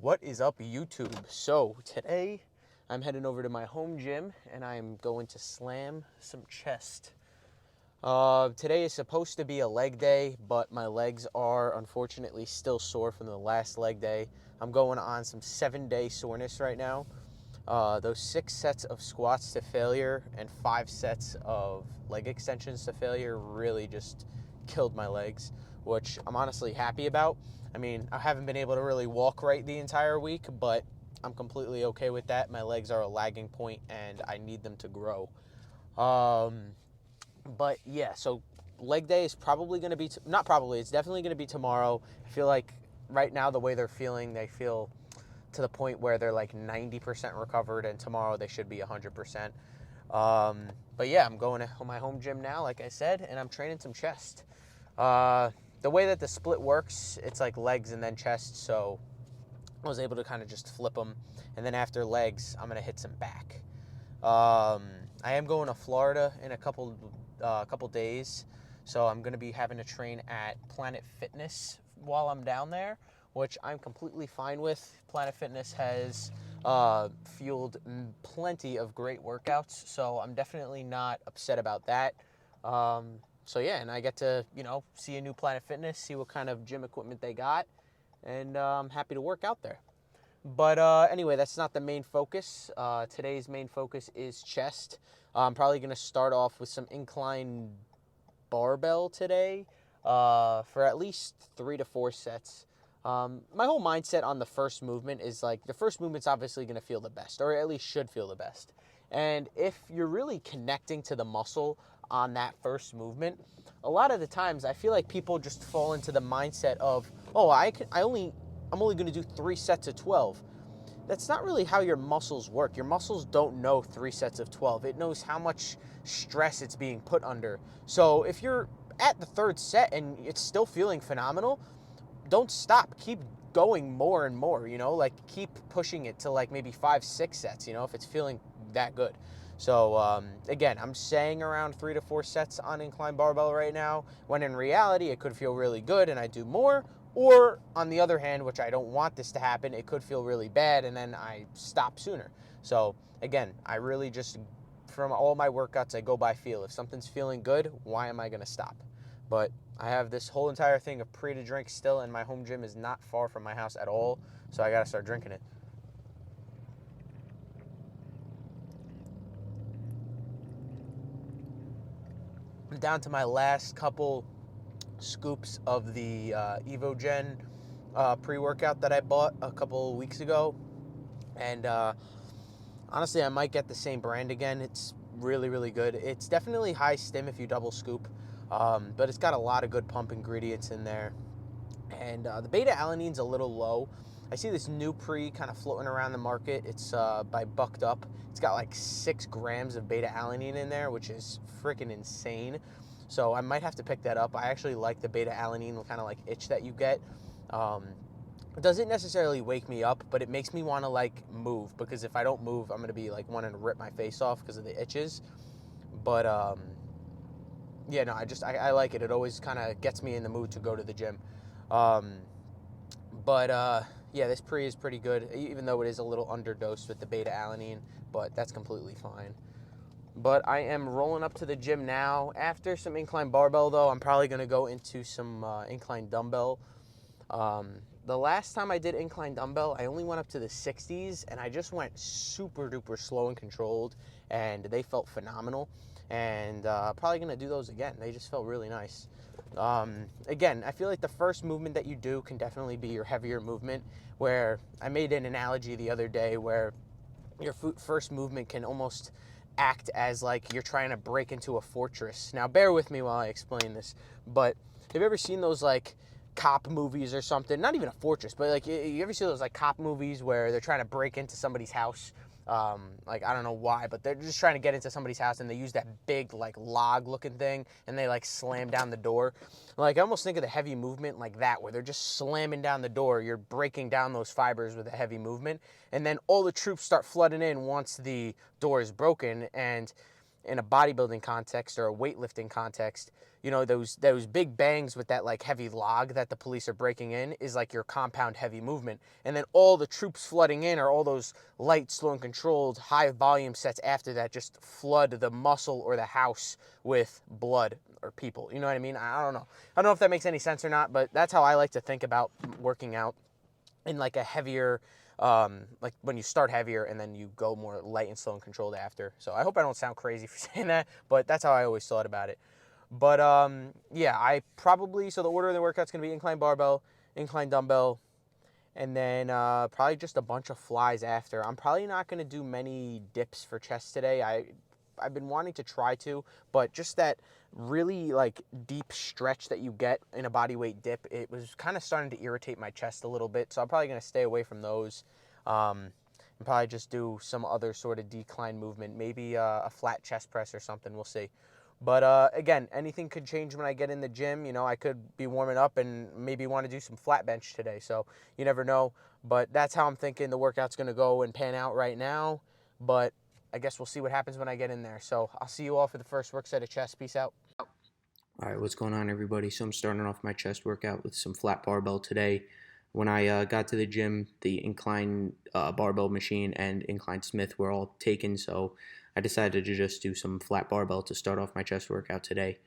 What is up, YouTube? So today I'm heading over to my home gym and I'm going to slam some chest. Today is supposed to be a leg day, but my legs are unfortunately still sore from the last leg day. I'm going on some 7-day soreness right now. Those 6 sets of squats to failure and 5 sets of leg extensions to failure really just killed my legs, which I'm honestly happy about. I mean, I haven't been able to really walk right the entire week, but I'm completely okay with that. My legs are a lagging point and I need them to grow. But yeah, so leg day is probably going to be, not probably, it's definitely going to be tomorrow. I feel like right now the way they're feeling, they feel to the point where they're like 90% recovered, and tomorrow they should be 100%. But yeah, I'm going to my home gym now, like I said, and I'm training some chest. The way that the split works, it's like legs and then chest, so I was able to kind of just flip them, and then after legs, I'm going to hit some back. I am going to Florida in a couple days, so I'm going to be having to train at Planet Fitness while I'm down there, which I'm completely fine with. Planet Fitness has fueled plenty of great workouts, so I'm definitely not upset about that. So yeah, and I get to, see a new Planet Fitness, see what kind of gym equipment they got, and I'm happy to work out there. But anyway, that's not the main focus. Today's main focus is chest. I'm probably going to start off with some incline barbell today for at least 3 to 4 sets. My whole mindset on the first movement is like the first movement's obviously going to feel the best, or at least should feel the best. And if you're really connecting to the muscle on that first movement, a lot of the times I feel like people just fall into the mindset of, oh, I'm only going to do 3 sets of 12. That's not really how your muscles work. Your muscles don't know 3 sets of 12. It knows how much stress it's being put under. So if you're at the 3rd set and it's still feeling phenomenal, don't stop. Keep going more and more, like keep pushing it to like maybe 5, 6 sets, if it's feeling that good. So again, I'm saying around 3 to 4 sets on incline barbell right now, when in reality it could feel really good and I do more. Or on the other hand, which I don't want this to happen, it could feel really bad and then I stop sooner. So again, I really just, from all my workouts, I go by feel. If something's feeling good, why am I going to stop? But I have this whole entire thing of pre to drink still, and my home gym is not far from my house at all, so I got to start drinking it. I'm down to my last couple scoops of the EvoGen pre-workout that I bought a couple weeks ago, and honestly, I might get the same brand again. It's really, really good. It's definitely high stim if you double scoop, but it's got a lot of good pump ingredients in there. And the beta-alanine's a little low. I see this new pre kind of floating around the market. It's by Bucked Up. It's got like 6 grams of beta-alanine in there, which is freaking insane. So I might have to pick that up. I actually like the beta-alanine kind of like itch that you get. It doesn't necessarily wake me up, but it makes me want to like move, because if I don't move, I'm going to be like wanting to rip my face off because of the itches. But yeah, no, I like it. It always kind of gets me in the mood to go to the gym. But yeah, this pre is pretty good, even though it is a little underdosed with the beta-alanine, but that's completely fine. But I am rolling up to the gym now. After some incline barbell, though, I'm probably going to go into some incline dumbbell. The last time I did incline dumbbell, I only went up to the 60s, and I just went super duper slow and controlled, and they felt phenomenal. And probably going to do those again. They just felt really nice. Again, I feel like the first movement that you do can definitely be your heavier movement, where I made an analogy the other day where your first movement can almost act as like you're trying to break into a fortress. Now, bear with me while I explain this, but have you ever seen those like cop movies or something? Not even a fortress, but like you ever see those like cop movies where they're trying to break into somebody's house? Like, I don't know why, but they're just trying to get into somebody's house and they use that big like log looking thing and they like slam down the door. Like, I almost think of the heavy movement like that, where they're just slamming down the door. You're breaking down those fibers with a heavy movement, and then all the troops start flooding in once the door is broken. And in a bodybuilding context or a weightlifting context, you know, those big bangs with that like heavy log that the police are breaking in is like your compound heavy movement. And then all the troops flooding in are all those light, slow and controlled high volume sets after that just flood the muscle or the house with blood or people. You know what I mean? I don't know. I don't know if that makes any sense or not, but that's how I like to think about working out in like a heavier, like when you start heavier and then you go more light and slow and controlled after. So I hope I don't sound crazy for saying that, but that's how I always thought about it. But yeah, so the order of the workout's gonna be incline barbell, incline dumbbell, and then probably just a bunch of flies after. I'm probably not gonna do many dips for chest today. I've been wanting to try to, but just that really like deep stretch that you get in a body weight dip, it was kind of starting to irritate my chest a little bit. So I'm probably gonna stay away from those, and probably just do some other sort of decline movement, maybe a flat chest press or something. We'll see. But again, anything could change when I get in the gym. You know, I could be warming up and maybe want to do some flat bench today. So you never know. But that's how I'm thinking the workout's going to go and pan out right now. But I guess we'll see what happens when I get in there. So I'll see you all for the first work set of chest. Peace out. All right, what's going on, everybody? So I'm starting off my chest workout with some flat barbell today. When I got to the gym, the incline barbell machine and incline Smith were all taken, so I decided to just do some flat barbell to start off my chest workout today.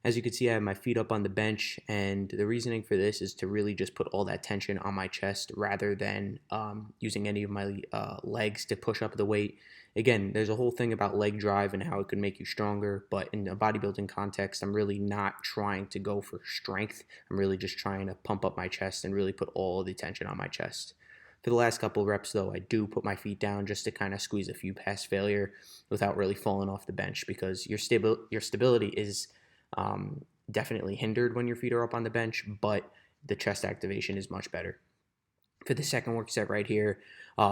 As you can see, I have my feet up on the bench, and the reasoning for this is to really just put all that tension on my chest rather than using any of my legs to push up the weight. Again, there's a whole thing about leg drive and how it could make you stronger, but in a bodybuilding context, I'm really not trying to go for strength. I'm really just trying to pump up my chest and really put all the tension on my chest. For the last couple reps, though, I do put my feet down just to kind of squeeze a few past failure without really falling off the bench, because your stability is definitely hindered when your feet are up on the bench, but the chest activation is much better. For the second work set right here,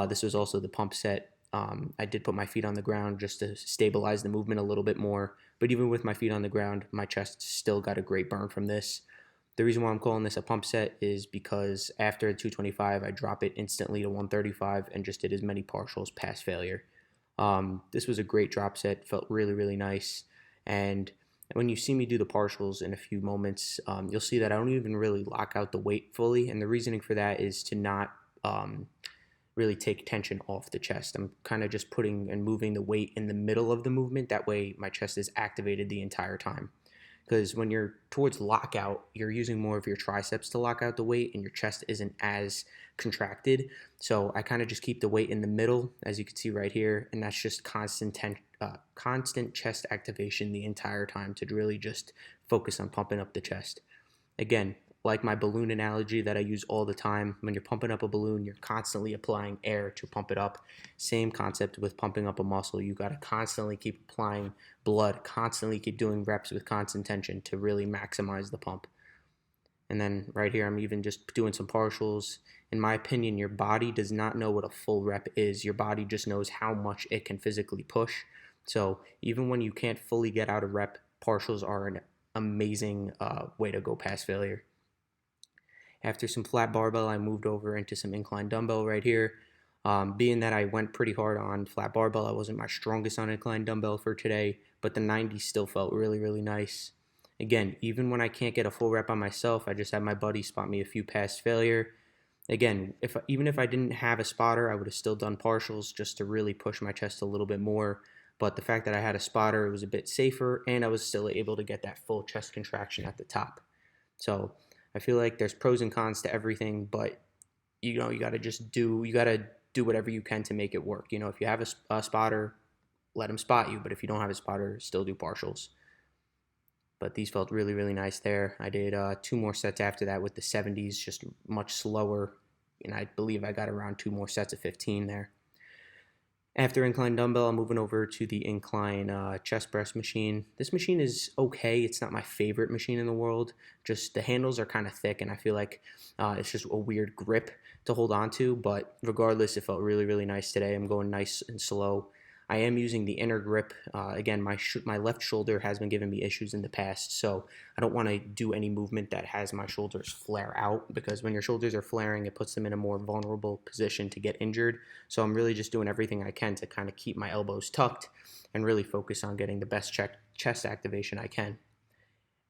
this was also the pump set. I did put my feet on the ground just to stabilize the movement a little bit more, but even with my feet on the ground, my chest still got a great burn from this. The reason why I'm calling this a pump set is because after 225, I drop it instantly to 135 and just did as many partials past failure. This was a great drop set, felt really, really nice. And when you see me do the partials in a few moments, you'll see that I don't even really lock out the weight fully. And the reasoning for that is to not really take tension off the chest. I'm kind of just putting and moving the weight in the middle of the movement. That way my chest is activated the entire time. Because when you're towards lockout, you're using more of your triceps to lock out the weight and your chest isn't as contracted. So I kind of just keep the weight in the middle, as you can see right here, and that's just constant chest activation the entire time to really just focus on pumping up the chest. Again, like my balloon analogy that I use all the time, when you're pumping up a balloon, you're constantly applying air to pump it up. Same concept with pumping up a muscle. You got to constantly keep applying blood, constantly keep doing reps with constant tension to really maximize the pump. And then right here, I'm even just doing some partials. In my opinion, your body does not know what a full rep is. Your body just knows how much it can physically push. So even when you can't fully get out a rep, partials are an amazing way to go past failure. After some flat barbell, I moved over into some incline dumbbell right here. Being that I went pretty hard on flat barbell, I wasn't my strongest on incline dumbbell for today, but the 90 still felt really, really nice. Again, even when I can't get a full rep on myself, I just had my buddy spot me a few past failure. Again, even if I didn't have a spotter, I would have still done partials just to really push my chest a little bit more. But the fact that I had a spotter, it was a bit safer, and I was still able to get that full chest contraction at the top. So I feel like there's pros and cons to everything, but you got to do whatever you can to make it work. You know, if you have a spotter, let him spot you, but if you don't have a spotter, still do partials. But these felt really, really nice there. I did 2 more sets after that with the 70s, just much slower, and I believe I got around 2 more sets of 15 there. After incline dumbbell, I'm moving over to the incline chest press machine. This machine is okay. It's not my favorite machine in the world. Just the handles are kind of thick, and I feel like it's just a weird grip to hold on to. But regardless, it felt really, really nice today. I'm going nice and slow. I am using the inner grip. Again, my left shoulder has been giving me issues in the past, so I don't want to do any movement that has my shoulders flare out, because when your shoulders are flaring, it puts them in a more vulnerable position to get injured. So I'm really just doing everything I can to kind of keep my elbows tucked and really focus on getting the best chest activation I can.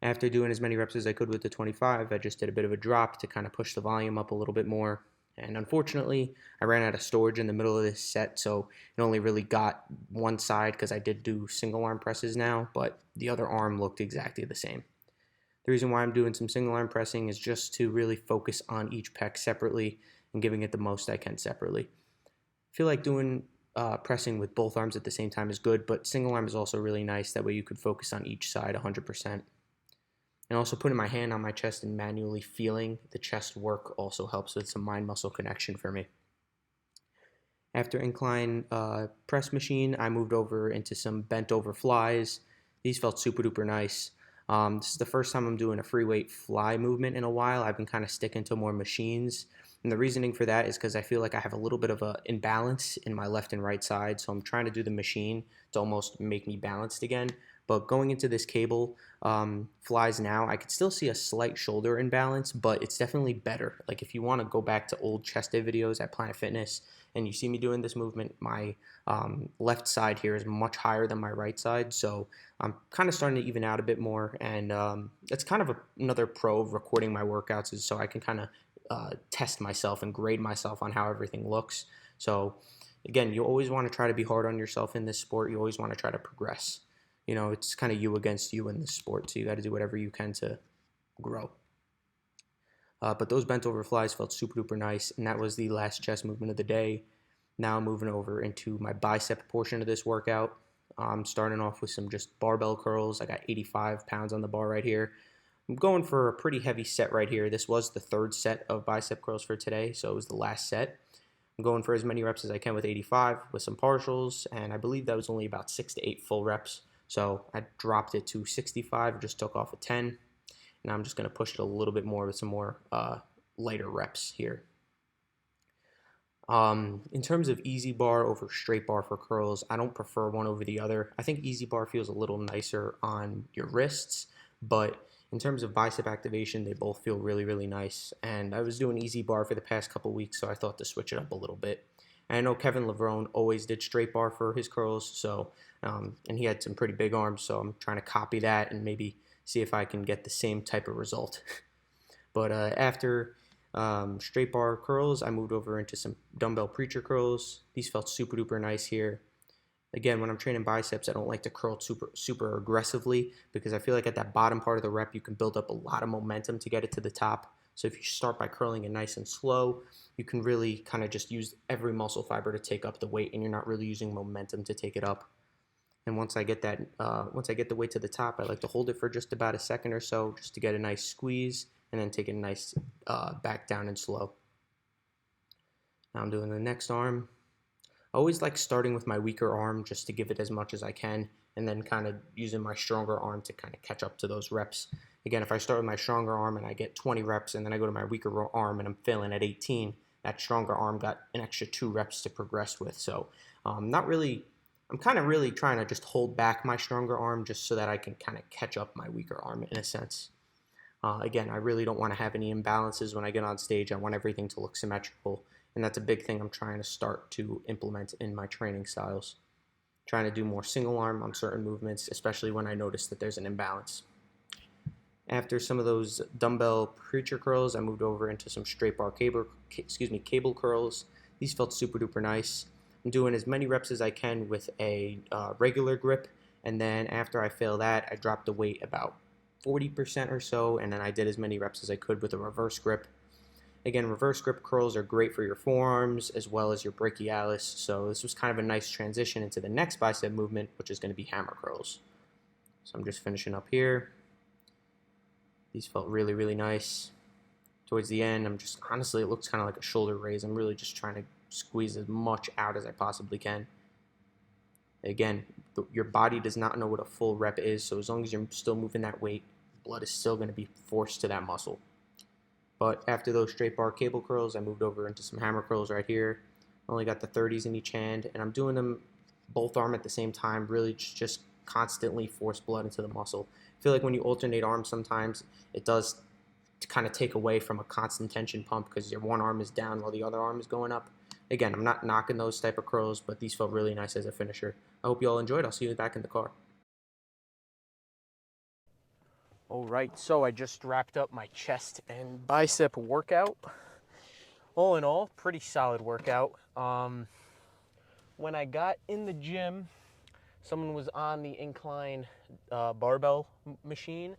After doing as many reps as I could with the 25, I just did a bit of a drop to kind of push the volume up a little bit more. And unfortunately, I ran out of storage in the middle of this set, so it only really got one side, because I did do single arm presses now, but the other arm looked exactly the same. The reason why I'm doing some single arm pressing is just to really focus on each pec separately and giving it the most I can separately. I feel like doing pressing with both arms at the same time is good, but single arm is also really nice. That way you could focus on each side 100%. And also putting my hand on my chest and manually feeling the chest work also helps with some mind-muscle connection for me. After incline press machine, I moved over into some bent over flies. These felt super duper nice. This is the first time I'm doing a free weight fly movement in a while. I've been kind of sticking to more machines. And the reasoning for that is because I feel like I have a little bit of an imbalance in my left and right side. So I'm trying to do the machine to almost make me balanced again. But going into this cable flies now, I could still see a slight shoulder imbalance, but it's definitely better. Like if you want to go back to old chest day videos at Planet Fitness and you see me doing this movement, my left side here is much higher than my right side. So I'm kind of starting to even out a bit more. And it's kind of another pro of recording my workouts, is so I can kind of test myself and grade myself on how everything looks. So again, you always want to try to be hard on yourself in this sport. You always want to try to progress. You know, it's kind of you against you in this sport, so you got to do whatever you can to grow. But those bent over flies felt super duper nice, and that was the last chest movement of the day. Now I'm moving over into my bicep portion of this workout. I'm starting off with some just barbell curls. I got 85 pounds on the bar right here. I'm going for a pretty heavy set right here. This was the third set of bicep curls for today, so it was the last set. I'm going for as many reps as I can with 85 with some partials, and I believe that was only about 6 to 8 full reps. So I dropped it to 65, just took off a 10, and I'm just going to push it a little bit more with some more lighter reps here. In terms of easy bar over straight bar for curls, I don't prefer one over the other. I think easy bar feels a little nicer on your wrists, but in terms of bicep activation, they both feel really, really nice. And I was doing easy bar for the past couple weeks, so I thought to switch it up a little bit. And I know Kevin Levrone always did straight bar for his curls, so and he had some pretty big arms, so I'm trying to copy that and maybe see if I can get the same type of result. But after straight bar curls, I moved over into some dumbbell preacher curls. These felt super duper nice here. Again, when I'm training biceps, I don't like to curl super aggressively, because I feel like at that bottom part of the rep, you can build up a lot of momentum to get it to the top. So if you start by curling it nice and slow, you can really kind of just use every muscle fiber to take up the weight, and you're not really using momentum to take it up. And once I get the weight to the top, I like to hold it for just about a second or so, just to get a nice squeeze, and then take it nice back down and slow. Now I'm doing the next arm. I always like starting with my weaker arm just to give it as much as I can, and then kind of using my stronger arm to kind of catch up to those reps. Again, if I start with my stronger arm and I get 20 reps, and then I go to my weaker arm and I'm failing at 18, that stronger arm got an extra 2 reps to progress with. So I'm kind of really trying to just hold back my stronger arm just so that I can kind of catch up my weaker arm in a sense. Again, I really don't want to have any imbalances when I get on stage. I want everything to look symmetrical, and that's a big thing I'm trying to start to implement in my training styles. Trying to do more single arm on certain movements, especially when I notice that there's an imbalance. After some of those dumbbell preacher curls, I moved over into some straight bar cable curls. These felt super duper nice. I'm doing as many reps as I can with a regular grip, and then after I fail that, I dropped the weight about 40% or so, and then I did as many reps as I could with a reverse grip. Again, reverse grip curls are great for your forearms as well as your brachialis, so this was kind of a nice transition into the next bicep movement, which is going to be hammer curls. So I'm just finishing up here. These felt really, really nice. Towards the end, honestly, it looks kind of like a shoulder raise. I'm really just trying to squeeze as much out as I possibly can. Again, your body does not know what a full rep is, so as long as you're still moving that weight, blood is still going to be forced to that muscle. But after those straight bar cable curls, I moved over into some hammer curls right here. I only got the 30s in each hand, and I'm doing them both arm at the same time, really just constantly force blood into the muscle. I feel like when you alternate arms, sometimes it does kind of take away from a constant tension pump because your one arm is down while the other arm is going up. Again, I'm not knocking those type of curls, but these felt really nice as a finisher. I hope you all enjoyed. I'll see you back in the car. All right, so I just wrapped up my chest and bicep workout. All in all, pretty solid workout. When I got in the gym, someone was on the incline barbell machine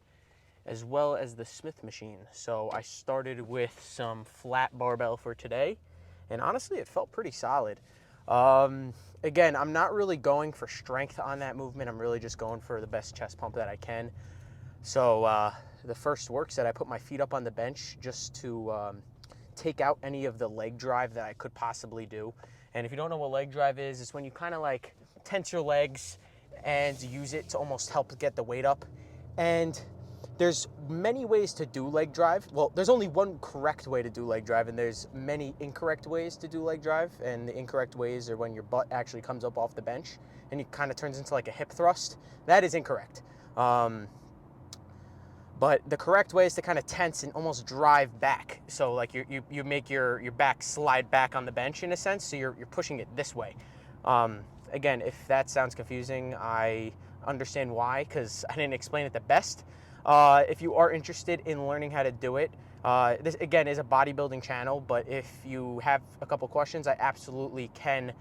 as well as the Smith machine. So I started with some flat barbell for today, and honestly, it felt pretty solid. Again, I'm not really going for strength on that movement. I'm really just going for the best chest pump that I can. So the first work set, I put my feet up on the bench just to take out any of the leg drive that I could possibly do. And if you don't know what leg drive is, it's when you kind of like tense your legs and use it to almost help get the weight up. And there's many ways to do leg drive. Well, there's only one correct way to do leg drive, and there's many incorrect ways to do leg drive. And the incorrect ways are when your butt actually comes up off the bench and it kind of turns into like a hip thrust. That is incorrect. But the correct way is to kind of tense and almost drive back. So like you make your back slide back on the bench in a sense, so you're pushing it this way. Again, if that sounds confusing, I understand why, because I didn't explain it the best. If you are interested in learning how to do it, this again is a bodybuilding channel, but if you have a couple questions, I absolutely can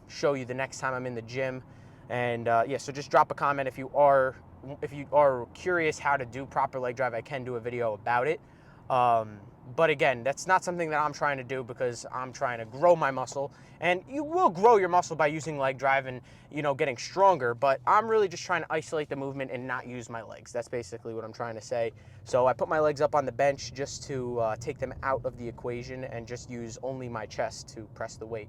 show you the next time I'm in the gym. And yeah, so just drop a comment if you are curious how to do proper leg drive. I can do a video about it. But again, that's not something that I'm trying to do because I'm trying to grow my muscle. And you will grow your muscle by using leg drive and, getting stronger. But I'm really just trying to isolate the movement and not use my legs. That's basically what I'm trying to say. So I put my legs up on the bench just to take them out of the equation and just use only my chest to press the weight.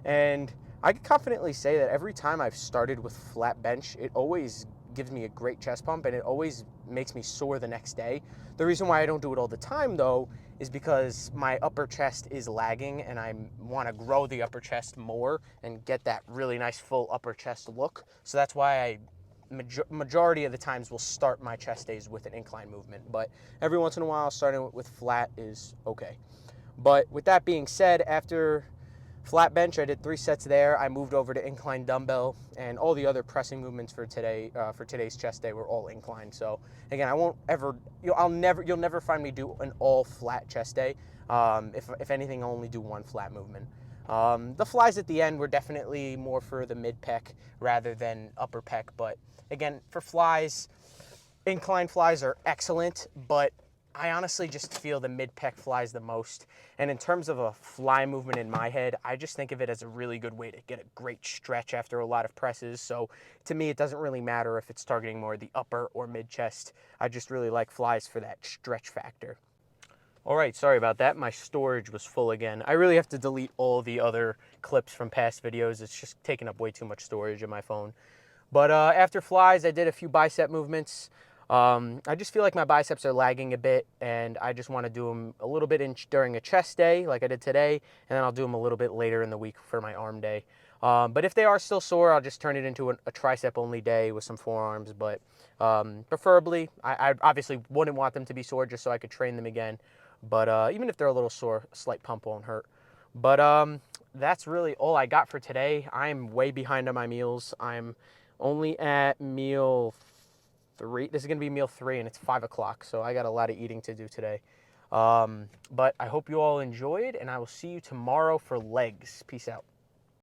And I can confidently say that every time I've started with flat bench, it always gives me a great chest pump and it always makes me sore the next day. The reason why I don't do it all the time though is because my upper chest is lagging and I want to grow the upper chest more and get that really nice full upper chest look. So that's why I majority of the times will start my chest days with an incline movement, but every once in a while starting with flat is okay. But with that being said, after flat bench, I did 3 sets there. I moved over to incline dumbbell, and all the other pressing movements for today's chest day were all incline. So again, I won't ever, you'll never find me do an all flat chest day. If anything, I'll only do one flat movement. The flies at the end were definitely more for the mid pec rather than upper pec. But again, for flies, incline flies are excellent, but I honestly just feel the mid-pec flies the most. And in terms of a fly movement in my head, I just think of it as a really good way to get a great stretch after a lot of presses. So to me, it doesn't really matter if it's targeting more the upper or mid-chest. I just really like flies for that stretch factor. All right, sorry about that. My storage was full again. I really have to delete all the other clips from past videos. It's just taking up way too much storage in my phone. But after flies, I did a few bicep movements. I just feel like my biceps are lagging a bit, and I just want to do them a little bit during a chest day, like I did today, and then I'll do them a little bit later in the week for my arm day. But if they are still sore, I'll just turn it into a tricep-only day with some forearms. But preferably, I obviously wouldn't want them to be sore just so I could train them again. But even if they're a little sore, a slight pump won't hurt. But that's really all I got for today. I'm way behind on my meals. I'm only at meal 3. This is going to be meal 3, and it's 5 o'clock, so I got a lot of eating to do today. But I hope you all enjoyed, and I will see you tomorrow for legs. Peace out.